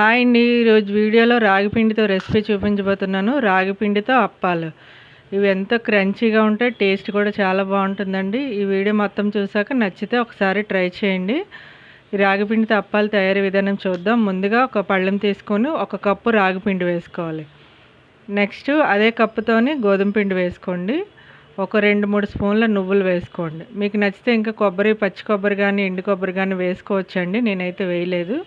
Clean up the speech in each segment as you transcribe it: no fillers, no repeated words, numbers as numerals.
Hi అండి. ఈరోజు వీడియోలో రాగి పిండితో రెసిపీ చూపించబోతున్నాను. రాగి పిండితో అప్పాలు. ఇవి ఎంతో క్రంచీగా ఉంటాయి. టేస్ట్ కూడా చాలా బాగుంటుందండి. ఈ వీడియో మొత్తం చూసాక నచ్చితే ఒకసారి ట్రై చేయండి. ఈ రాగి పిండితో అప్పాలు తయారీ విధానం చూద్దాం. ముందుగా ఒక పళ్ళెం తీసుకొని 1 కప్పు రాగి పిండి వేసుకోవాలి. నెక్స్ట్ అదే కప్పుతోని గోధుమ పిండి వేసుకోండి. ఒక 2-3 స్పూన్ల నువ్వులు వేసుకోండి. మీకు నచ్చితే ఇంకా కొబ్బరి, పచ్చి కొబ్బరి కానీ ఎండు కొబ్బరి కానీ వేసుకోవచ్చండి. నేనైతే వేయలేదు.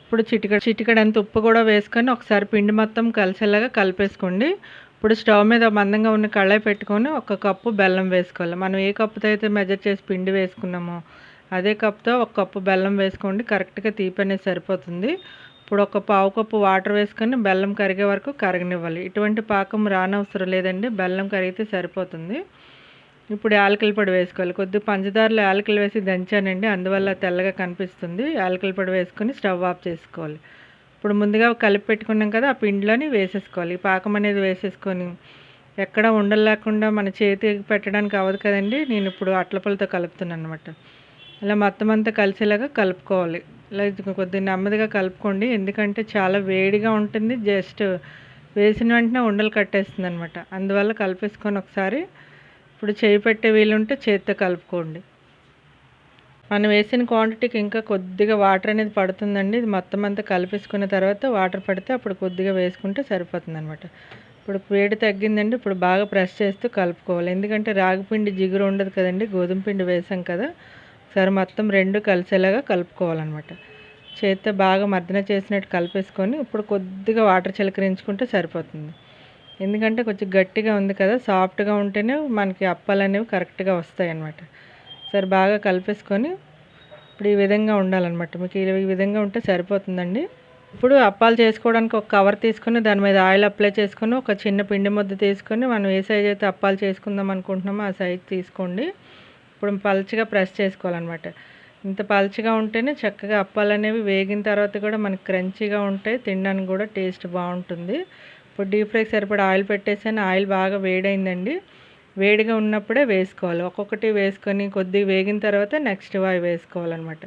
ఇప్పుడు చిటికెడంత ఉప్పు కూడా వేసుకొని ఒకసారి పిండి మొత్తం కలిసేలాగా కలిపేసుకోండి. ఇప్పుడు స్టవ్ మీద మందంగా ఉన్న కళాయి పెట్టుకొని 1 కప్పు బెల్లం వేసుకోవాలి. మనం ఏ కప్పుతో అయితే మెజర్ చేసి పిండి వేసుకున్నామో అదే కప్తో 1 కప్పు బెల్లం వేసుకోండి. కరెక్ట్గా తీపి అనేది సరిపోతుంది. ఇప్పుడు ఒక పావు కప్పు వాటర్ వేసుకొని బెల్లం కరిగే వరకు కరగనివ్వాలి. ఇటువంటి పాకం రానవసరం లేదండి, బెల్లం కరిగితే సరిపోతుంది. ఇప్పుడు యాలకుల పొడి వేసుకోవాలి. కొద్దిగా పంచదారలో యాలకులు వేసి దంచానండి, అందువల్ల తెల్లగా కనిపిస్తుంది. యాలకుల పొడి వేసుకొని స్టవ్ ఆఫ్ చేసుకోవాలి. ఇప్పుడు ముందుగా కలిపి పెట్టుకున్నాం కదా, ఆ పిండిలోని వేసేసుకోవాలి. ఈ పాకం అనేది వేసేసుకొని ఎక్కడ ఉండలు లేకుండా మన చేతికి పెట్టడానికి అవ్వదు కదండి, నేను ఇప్పుడు అట్లపొలతో కలుపుతున్నాను అనమాట. ఇలా మొత్తం అంతా కలిసేలాగా కలుపుకోవాలి. ఇలా కొద్దిగా నెమ్మదిగా కలుపుకోండి, ఎందుకంటే చాలా వేడిగా ఉంటుంది. జస్ట్ వేసిన వెంటనే ఉండలు కట్టేస్తుంది అనమాట. అందువల్ల కలిపేసుకొని ఒకసారి ఇప్పుడు చేయి పెట్టే వీలుంటే చేతితో కలుపుకోండి. మనం వేసిన క్వాంటిటీకి ఇంకా కొద్దిగా వాటర్ అనేది పడుతుందండి. ఇది మొత్తం అంతా కలిపేసుకున్న తర్వాత వాటర్ పడితే అప్పుడు కొద్దిగా వేసుకుంటే సరిపోతుంది అనమాట. ఇప్పుడు వేడి తగ్గిందండి. ఇప్పుడు బాగా ప్రెస్ చేస్తూ కలుపుకోవాలి, ఎందుకంటే రాగిపిండి జిగురు ఉండదు కదండి, గోధుమ పిండి వేసాం కదా. సరే మొత్తం రెండు కలిసేలాగా కలుపుకోవాలన్నమాట. చేతితో బాగా మర్దన చేసినట్టు కలిపేసుకొని ఇప్పుడు కొద్దిగా వాటర్ చిలకరించుకుంటే సరిపోతుంది. ఎందుకంటే కొంచెం గట్టిగా ఉంది కదా, సాఫ్ట్గా ఉంటేనే మనకి అప్పాలు అనేవి కరెక్ట్గా వస్తాయి అన్నమాట. సరే బాగా కలిపేసుకొని ఇప్పుడు ఈ విధంగా ఉండాలన్నమాట. మీకు ఈ విధంగా ఉంటే సరిపోతుందండి. ఇప్పుడు అప్పాలు చేసుకోవడానికి ఒక కవర్ తీసుకొని దాని మీద ఆయిల్ అప్లై చేసుకొని ఒక చిన్న పిండి ముద్ద తీసుకొని మనం ఏ సైజ్ అయితే అప్పాలు చేసుకుందాం అనుకుంటున్నామో ఆ సైజ్ తీసుకోండి. ఇప్పుడు పల్చగా ప్రెస్ చేసుకోవాలన్నమాట. ఇంత పల్చగా ఉంటేనే చక్కగా అప్పాలు అనేవి వేగిన తర్వాత కూడా మనకి క్రంచీగా ఉంటాయి, తినడానికి కూడా టేస్ట్ బాగుంటుంది. ఇప్పుడు డీప్ ఫ్రైకి సరిపడా ఆయిల్ పెట్టేసాను. ఆయిల్ బాగా వేడైందండి. వేడిగా ఉన్నప్పుడే వేసుకోవాలి. ఒక్కొక్కటి వేసుకొని కొద్దిగా వేగిన తర్వాత నెక్స్ట్ అవి వేసుకోవాలన్నమాట.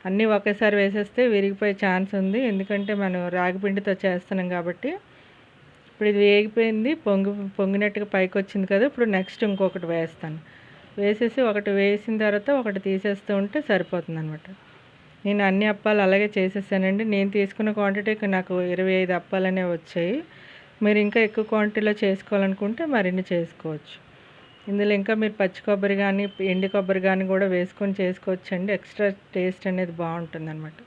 అన్నీ ఒకేసారి వేసేస్తే విరిగిపోయే ఛాన్స్ ఉంది, ఎందుకంటే మనం రాగి పిండితో చేస్తున్నాం కాబట్టి. ఇప్పుడు ఇది వేగిపోయింది, పొంగినట్టుగా పైకి వచ్చింది కదా. ఇప్పుడు నెక్స్ట్ ఇంకొకటి వేస్తాను. వేసేసి ఒకటి వేసిన తర్వాత ఒకటి తీసేస్తూ ఉంటే సరిపోతుంది అనమాట. నేను అన్ని అప్పాలు అలాగే చేసేసానండి. నేను తీసుకున్న క్వాంటిటీకి నాకు 25 అప్పాలు అనేవి వచ్చాయి. మీరు ఇంకా ఎక్కువ క్వాంటిటీలో చేసుకోవాలనుకుంటే మరిన్ని చేసుకోవచ్చు. ఇందులో ఇంకా మీరు పచ్చి కొబ్బరి కానీ ఎండు కొబ్బరి కానీ కూడా వేసుకొని చేసుకోవచ్చండి. ఎక్స్ట్రా టేస్ట్ అనేది బాగుంటుందన్నమాట.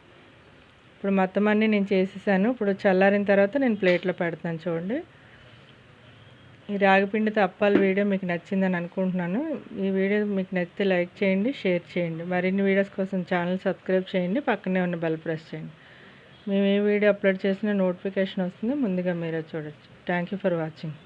ఇప్పుడు మొత్తం అన్నీ నేను చేసేసాను. ఇప్పుడు చల్లారిన తర్వాత నేను ప్లేట్లో పెడతాను. చూడండి, ఈ రాగిపిండితో అప్పాల వీడియో మీకు నచ్చిందని అనుకుంటున్నాను. ఈ వీడియో మీకు నచ్చితే లైక్ చేయండి, షేర్ చేయండి. మరిన్ని వీడియోస్ కోసం ఛానల్ సబ్స్క్రైబ్ చేయండి, పక్కనే ఉన్న బెల్ ప్రెస్ చేయండి. మేము ఏ వీడియో అప్లోడ్ చేసినా నోటిఫికేషన్ వస్తుంది, ముందుగా మీరే చూడొచ్చు. Thank you for watching.